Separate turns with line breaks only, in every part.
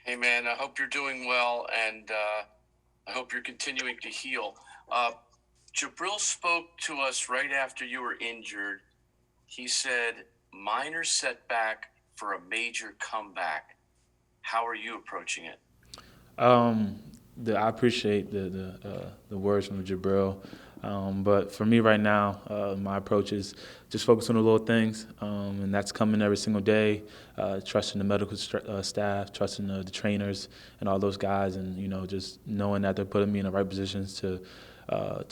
Hey, man, I hope you're doing well, and I hope you're continuing to heal. Jabril spoke to us right after you were injured. He said, minor setback for a major comeback. How are you approaching it?
Um, I appreciate the words from Jabril, but for me right now, my approach is just focus on the little things, and that's coming every single day. Trusting the medical staff, trusting the trainers, and all those guys, and just knowing that they're putting me in the right positions to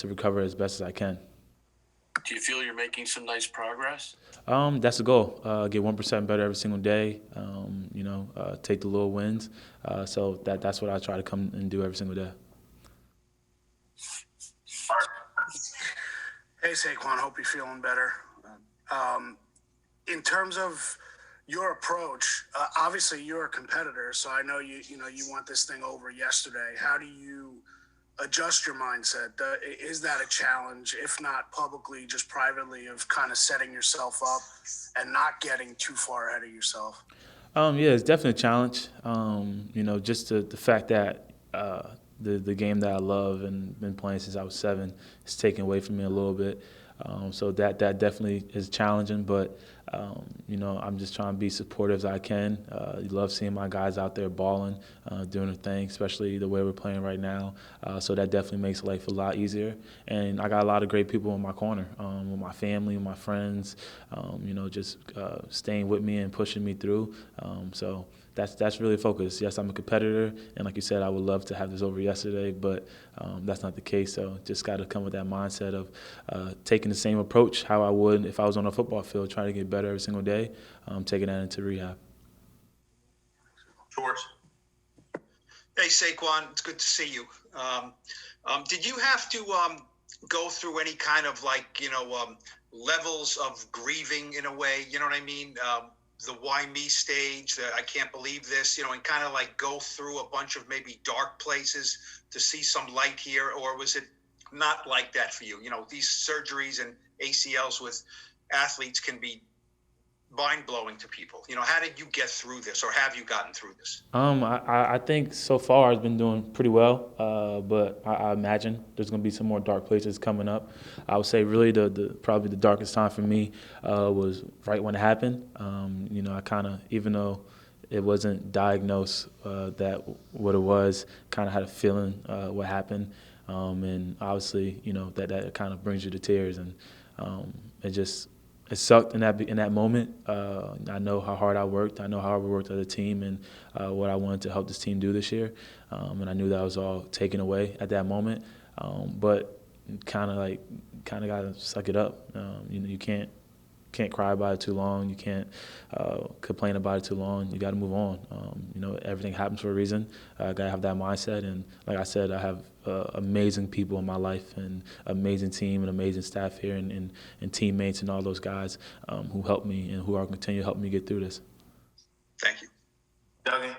recover as best as I can.
Do you feel you're making some nice progress?
That's the goal. Get 1% better every single day. Take the little wins. So that's what I try to come and do every single day.
Hey Saquon, hope you're feeling better. Um, in terms of your approach, obviously you're a competitor, so I know you want this thing over yesterday. How do you adjust your mindset? Is that a challenge, if not publicly, just privately, of kind of setting yourself up and not getting too far ahead of yourself?
Yeah, it's definitely a challenge. Just the fact that the game that I love and been playing since I was 7 is taken away from me a little bit. So that definitely is challenging, but I'm just trying to be supportive as I can. You love seeing my guys out there balling, doing their thing, especially the way we're playing right now. So that definitely makes life a lot easier. And I got a lot of great people in my corner, with my family, with my friends, just staying with me and pushing me through. So that's really focused. Yes, I'm a competitor, and like you said, I would love to have this over yesterday, but that's not the case. So just got to come with that mindset of taking the same approach how I would if I was on a football field, trying to get better every single day, taking that into rehab.
George.
Hey, Saquon, it's good to see you. Did you have to go through any kind of levels of grieving in a way? You know what I mean? The why me stage, the I can't believe this, and kind of like go through a bunch of maybe dark places to see some light here, or was it not like that for you? These surgeries and ACLs with athletes can be mind blowing to people. How did you get through this, or have you gotten through this?
I think so far I've been doing pretty well, but I imagine there's going to be some more dark places coming up. I would say really the probably the darkest time for me was right when it happened. I kind of, even though it wasn't diagnosed that what it was, kind of had a feeling what happened, and obviously that kind of brings you to tears, and it just it sucked in that moment. I know how hard I worked. I know how hard we worked as a team, and what I wanted to help this team do this year. And I knew that was all taken away at that moment. But kind of got to suck it up. You can't cry about it too long. You can't complain about it too long. You got to move on. Everything happens for a reason. I got to have that mindset. And like I said, I have amazing people in my life and amazing team and amazing staff here and teammates and all those guys who helped me and who are continue to help me get through this.
Thank you.
Dougie.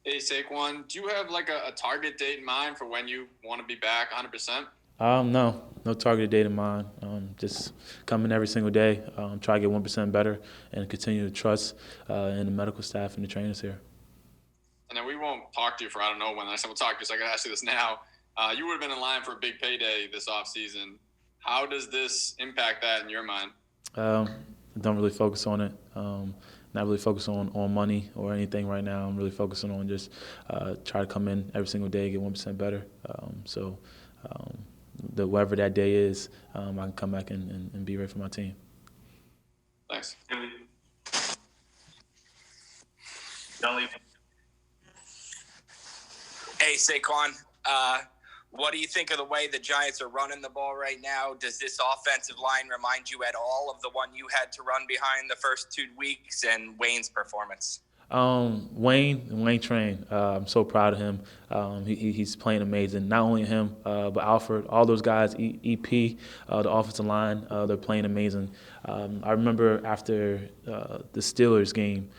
Hey Saquon, do you have like a target date in mind for when you want to be back 100%?
No targeted date in mind. Just coming every single day, try to get 1% better, and continue to trust in the medical staff and the trainers here.
And then we won't talk to you for I don't know when. I said we'll talk to you, so I got to ask you this now. You would have been in line for a big payday this offseason. How does this impact that in your mind?
Don't really focus on it. Not really focused on money or anything right now. I'm really focusing on just try to come in every single day, get 1% better. Um, whatever that day is, I can come back and be ready for my team.
Thanks.
Don't leave.
Hey, Saquon, what do you think of the way the Giants are running the ball right now? Does this offensive line remind you at all of the one you had to run behind the first 2 weeks and Wayne's performance?
Wayne Train. I'm so proud of him. He's playing amazing. Not only him, but Alfred, all those guys, EP, the offensive line, they're playing amazing. I remember after the Steelers game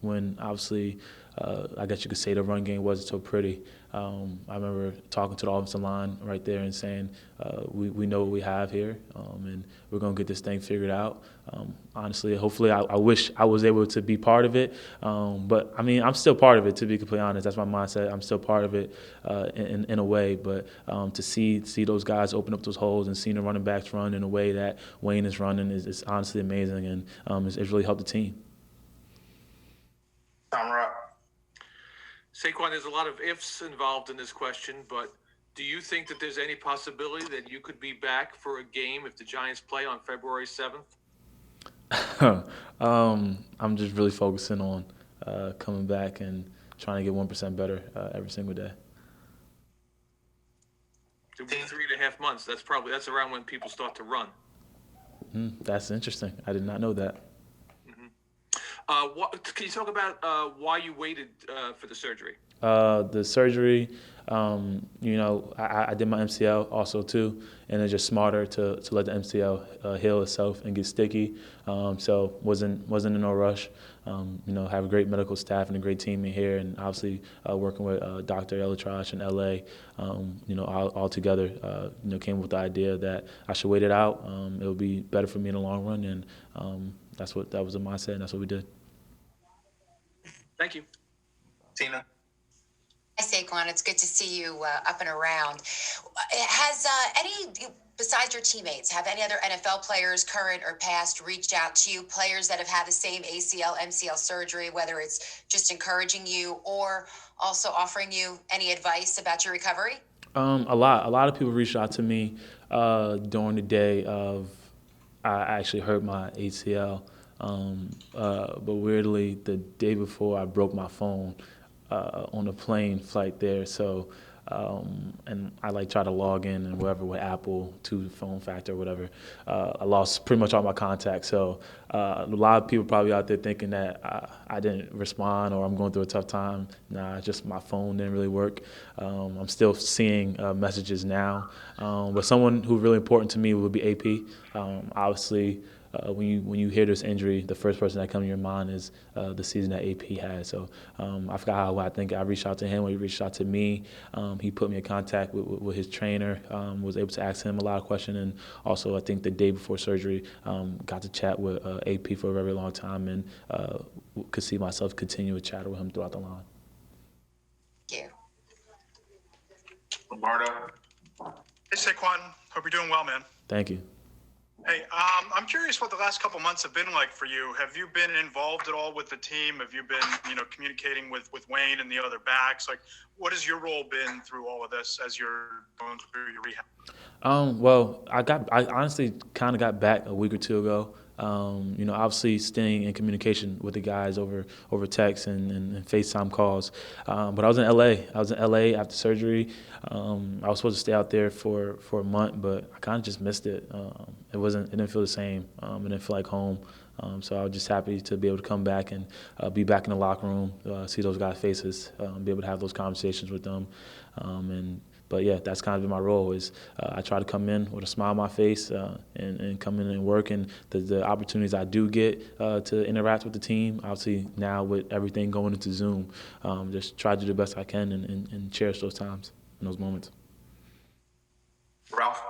when obviously I guess you could say the run game wasn't so pretty. I remember talking to the offensive line right there and saying, we know what we have here, and we're going to get this thing figured out. Honestly, hopefully, I wish I was able to be part of it. But, I mean, I'm still part of it, to be completely honest. That's my mindset. I'm still part of it in a way. But to see those guys open up those holes and seeing the running backs run in a way that Wayne is running is honestly amazing, and it's really helped the team.
Saquon, there's a lot of ifs involved in this question, but do you think that there's any possibility that you could be back for a game if the Giants play on February 7th?
I'm just really focusing on coming back and trying to get 1% better every single day.
It'll be 3.5 months. That's around when people start to run.
That's interesting. I did not know that.
Can you talk about why you waited for the surgery?
The surgery, I did my MCL also too, and it's just smarter to let the MCL heal itself and get sticky. So wasn't in no rush. Have a great medical staff and a great team in here, and obviously working with Dr. Elitrash in LA. All together, came with the idea that I should wait it out. It would be better for me in the long run, and that was the mindset, and that's what we did.
Thank you.
Tina.
Hi, Saquon. It's good to see you up and around. Has besides your teammates, have any other NFL players, current or past, reached out to you, players that have had the same ACL, MCL surgery, whether it's just encouraging you or also offering you any advice about your recovery?
A lot of people reached out to me during the day of I actually hurt my ACL. But weirdly, the day before, I broke my phone on a plane flight there. So, and I try to log in and whatever with Apple to phone factor or whatever. I lost pretty much all my contacts. So a lot of people probably out there thinking that I didn't respond or I'm going through a tough time. Nah, just my phone didn't really work. I'm still seeing messages now. But someone who's really important to me would be AP. Obviously, when you hear this injury, the first person that comes to your mind is the season that AP had. So I forgot how I think I reached out to him when he reached out to me. He put me in contact with his trainer, was able to ask him a lot of questions. And also I think the day before surgery, got to chat with AP for a very long time and could see myself continue to chat with him throughout the line.
Thank you.
Lombardo.
Hey, Saquon. Hope you're doing well, man.
Thank you.
Hey, I'm curious what the last couple months have been like for you. Have you been involved at all with the team? Have you been, communicating with Wayne and the other backs? What has your role been through all of this as you're going through your rehab?
Well, I honestly kind of got back a week or two ago. Obviously staying in communication with the guys over text and FaceTime calls. But I was in LA. I was in LA after surgery. I was supposed to stay out there for a month, but I kind of just missed it. It didn't feel the same. It didn't feel like home. So I was just happy to be able to come back and be back in the locker room, see those guys' faces, be able to have those conversations with them. But yeah, that's kind of been my role. Is I try to come in with a smile on my face and come in and work. And the opportunities I do get to interact with the team, obviously now with everything going into Zoom, just try to do the best I can and cherish those times and those moments.
Ralph.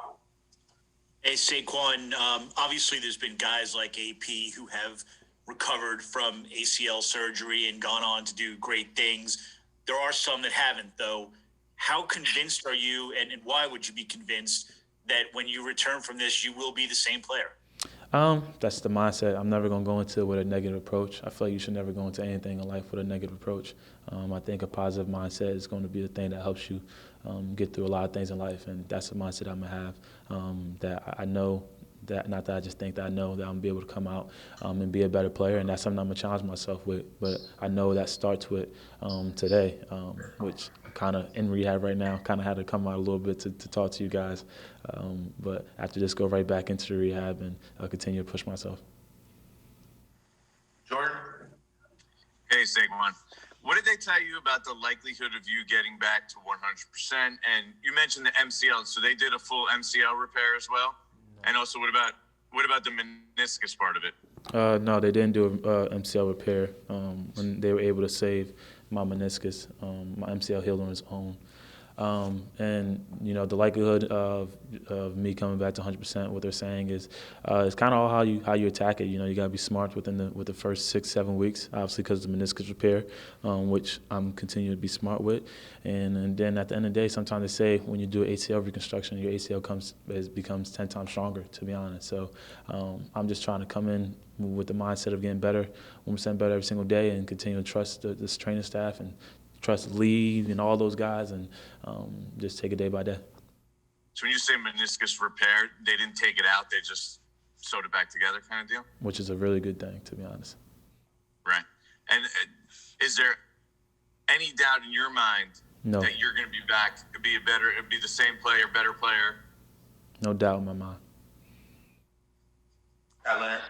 Hey, Saquon, obviously there's been guys like AP who have recovered from ACL surgery and gone on to do great things. There are some that haven't, though. How convinced are you, and why would you be convinced that when you return from this, you will be the same player?
That's the mindset. I'm never going to go into it with a negative approach. I feel like you should never go into anything in life with a negative approach. I think a positive mindset is going to be the thing that helps you get through a lot of things in life, and that's the mindset I'm going to have, that I know that, not that I just think that I know that I'm going to be able to come out and be a better player, and that's something I'm going to challenge myself with. But I know that starts with today, which kind of in rehab right now, kind of had to come out a little bit to talk to you guys. But after this, go right back into the rehab and continue to push myself.
Jordan.
Hey, Saquon. What did they tell you about the likelihood of you getting back to 100%? And you mentioned the MCL, so they did a full MCL repair as well? No. And also, what about the meniscus part of it?
No, they didn't do a MCL repair. When they were able to save my meniscus. My MCL healed on its own. And the likelihood of me coming back to 100%, what they're saying is it's kind of all how you attack it. You got to be smart with the first 6-7 weeks, obviously because of the meniscus repair, which I'm continuing to be smart with. And then at the end of the day, sometimes they say when you do ACL reconstruction, your ACL becomes 10 times stronger, to be honest. So I'm just trying to come in with the mindset of getting better, 1% better every single day, and continue to trust this training staff and trust Lee and all those guys, and just take it day by day.
So when you say meniscus repair, they didn't take it out; they just sewed it back together, kind of deal.
Which is a really good thing, to be honest.
Right. And is there any doubt in your mind that you're going to be back, be the same player, better player?
No doubt in my mind.
Leonard.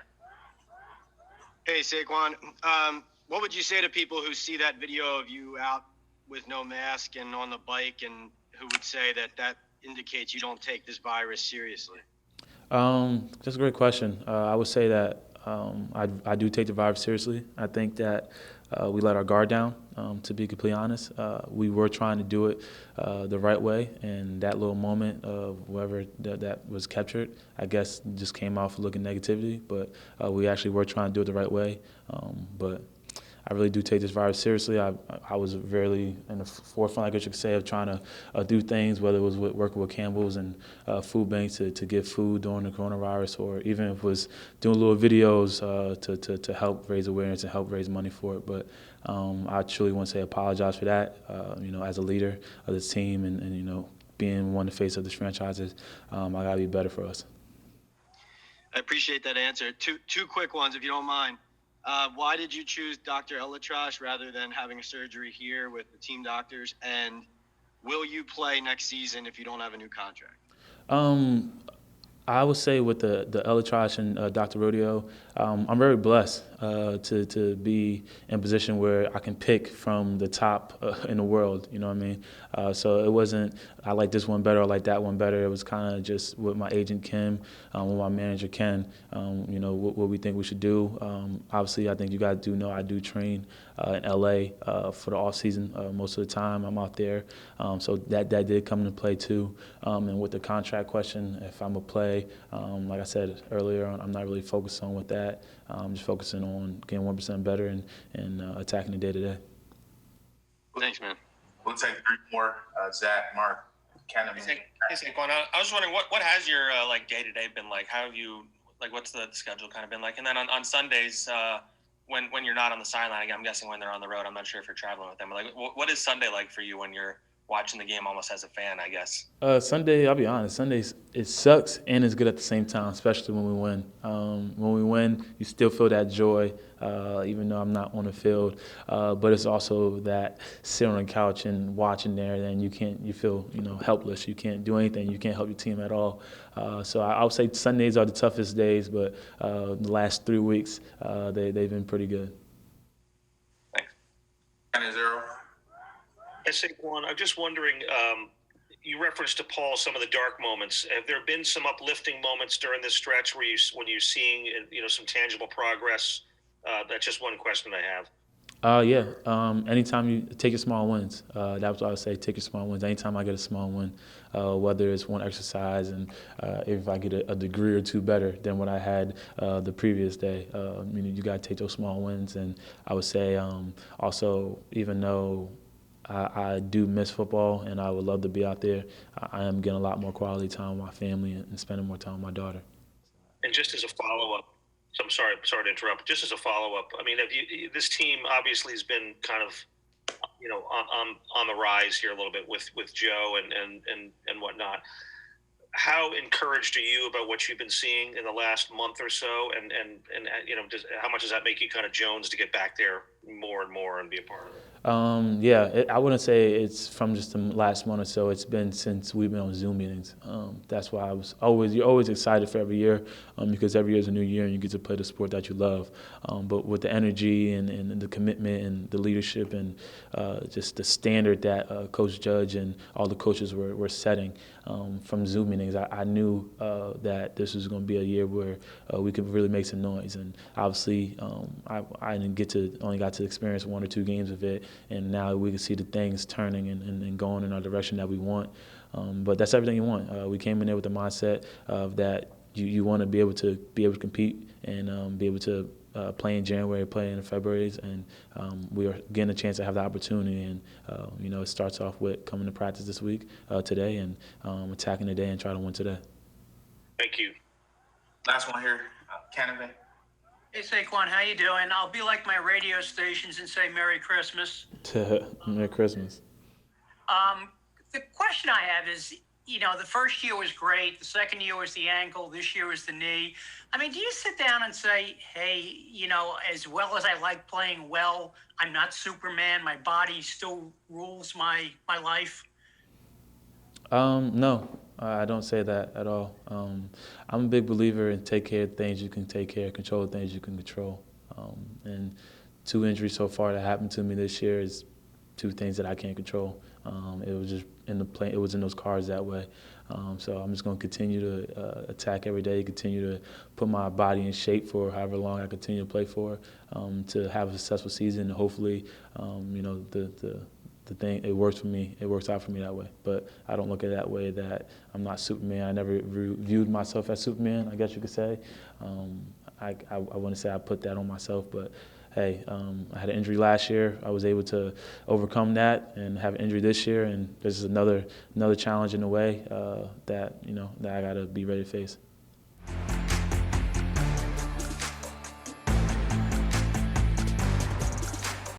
Hey, Saquon. What would you say to people who see that video of you out with no mask and on the bike, and who would say that indicates you don't take this virus seriously?
That's a great question. I would say that I do take the virus seriously. I think that we let our guard down, to be completely honest. We were trying to do it the right way, and that little moment of whoever that was captured, I guess, just came off looking negativity. But we actually were trying to do it the right way. But I really do take this virus seriously. I was really in the forefront, I guess you could say, of trying to do things, whether it was working with Campbell's and food banks to give food during the coronavirus, or even if it was doing little videos to help raise awareness and help raise money for it. But I truly want to say apologize for that. As a leader of this team and being one of the face of this franchise, I got to be better for us.
I appreciate that answer. Two quick ones, if you don't mind. Why did you choose Dr. Elatrash rather than having a surgery here with the team doctors? And will you play next season if you don't have a new contract?
I would say with the Elatrash and Dr. Rodeo, I'm very blessed to be in a position where I can pick from the top in the world, you know what I mean? So it wasn't, I like this one better, I like that one better. It was kind of just with my agent, Kim, with my manager, Ken, what we think we should do. Obviously, I think you guys do know I do train in L.A. For the off season. Most of the time I'm out there. So that did come into play too. And with the contract question, if I'm a play, like I said earlier, I'm not really focused on with that. I'm just focusing on getting 1% better and attacking the day-to-day.
Thanks, man.
We'll take 3 more. Zach, Mark, Ken.
Hey, Saquon. I was wondering what has your day-to-day been like? How have you what's the schedule kind of been like? And then on Sundays, when you're not on the sideline, I'm guessing when they're on the road, I'm not sure if you're traveling with them. But what is Sunday like for you when you're watching the game almost as a fan, I guess?
Sunday, I'll be honest, Sundays, it sucks and it's good at the same time, especially when we win. When we win, you still feel that joy, even though I'm not on the field. But it's also that sitting on the couch and watching there, and you feel helpless. You can't do anything. You can't help your team at all. So I would say Sundays are the toughest days, but the last 3 weeks, they've been pretty good.
Thanks.
And Zero.
Hey, Saquon, I'm just wondering, you referenced to Paul some of the dark moments. Have there been some uplifting moments during this stretch when you're seeing some tangible progress? That's just one question I have.
Yeah. Anytime you take your small wins, that's what I would say. Take your small wins. Anytime I get a small win, whether it's one exercise and if I get a degree or two better than what I had the previous day, you got to take those small wins. And I would say also, even though I do miss football and I would love to be out there, I am getting a lot more quality time with my family and spending more time with my daughter.
And just as a follow-up, I'm sorry to interrupt. Just as a follow-up, I mean, this team obviously has been kind of, on the rise here a little bit with Joe and whatnot. How encouraged are you about what you've been seeing in the last month or so, and how much does that make you kind of Jones to get back there more and more and be a part of it?
I wouldn't say it's from just the last month or so. It's been since we've been on Zoom meetings. That's why you're always excited for every year, because every year is a new year and you get to play the sport that you love. But with the energy and the commitment and the leadership and just the standard that Coach Judge and all the coaches were setting from Zoom meetings, I knew that this was going to be a year where we could really make some noise. And obviously, I only got got to experience 1 or 2 games of it, and now we can see the things turning and going in our direction that we want. But that's everything you want. We came in there with the mindset of that you want to be able to compete and be able to play in January, play in February, and we are getting a chance to have the opportunity. And it starts off with coming to practice this week, today, and attacking the day and try to win today.
Thank you.
Last one here, Canada.
Hey Saquon, how you doing? I'll be like my radio stations and say Merry Christmas.
Merry Christmas.
The question I have is, the first year was great. The second year was the ankle. This year was the knee. I mean, do you sit down and say, hey, as well as I like playing well, I'm not Superman. My body still rules my life?
No, I don't say that at all. I'm a big believer in take care of things you can take care of, control the things you can control. And 2 injuries so far that happened to me this year is 2 things that I can't control. It was just in the play. It was in those cards that way. So I'm just going to continue to attack every day, continue to put my body in shape for however long I continue to play for, to have a successful season. And hopefully, the thing, it works for me. It works out for me that way. But I don't look at it that way that I'm not Superman. I never viewed myself as Superman, I guess you could say. I wouldn't say I put that on myself, but hey, I had an injury last year. I was able to overcome that and have an injury this year, and this is another challenge in a way that I got to be ready to face.